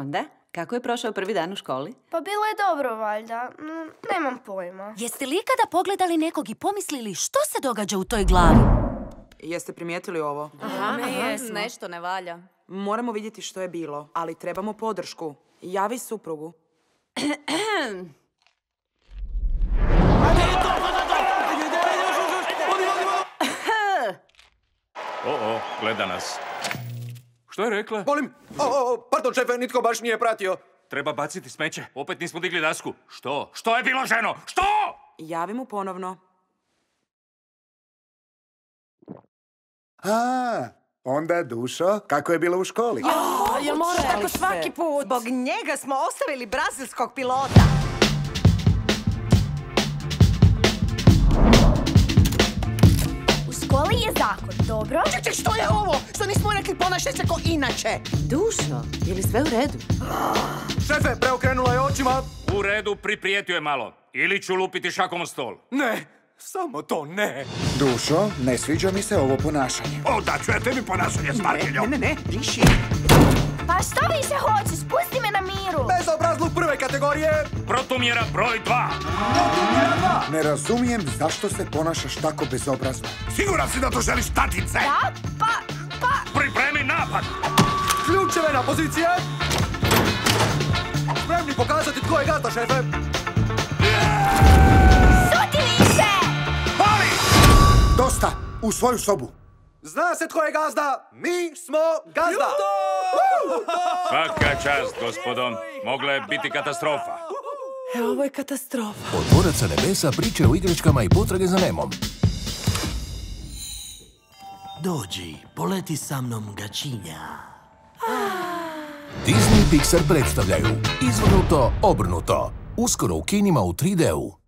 Onda, kako je prošao prvi dan u školi? Pa bilo je dobro, valjda. Nemam pojma. Jeste li ikada pogledali nekog i pomislili što se događa u toj glavi? Jeste primijetili ovo? Nešto ne valja. Moramo vidjeti što je bilo, ali trebamo podršku. Javi suprugu. Gleda nas. Što je rekla? Molim, pardon, šefe, nitko baš nije pratio. Treba baciti smeće. Opet nismo digli dasku. Što? Što je bilo, ženo? Što? Javi mu ponovno. Onda, Dušo, kako je bilo u školi? Jel mora tako svaki put? Zbog njega smo ostavili brazilskog pilota. U školi je zakon, dobro? Čekaj, što je ovo? Što nismo rekli ponašaj se ko inače? Dušo, je li sve u redu? Šefe, preokrenula je očima. U redu, priprijetio je malo. Ili ću lupiti šakom o stol. Ne, samo to ne. Dušo, ne sviđa mi se ovo ponašanje. Da čujete mi ponašanje, Smartinjo? Ne, tiši. Pa što više hoćeš? Pusti me na miru! Bezobrazluk prve kategorije. Protumjera broj 2. Ne razumijem zašto se ponašaš tako bezobrazno. Siguran si da to želiš, tatice? Da, pa... Pripremi napad. Ključeve na pozicije. Spremni pokazati tko je gazda, šefe. Šuti više! Pali! Dosta, u svoju sobu. Zna se tko je gazda. Mi smo gazda. Svaka čast, gospodo. Mogla je biti katastrofa. Ovo je katastrofa. Od Dvoraca nebesa priče o igračkama i potrage za Nemom. Dođi, poleti sa mnom, gačinja. Disney i Pixar predstavljaju Izvrnuto, obrnuto. Uskoro u kinima u 3D-u.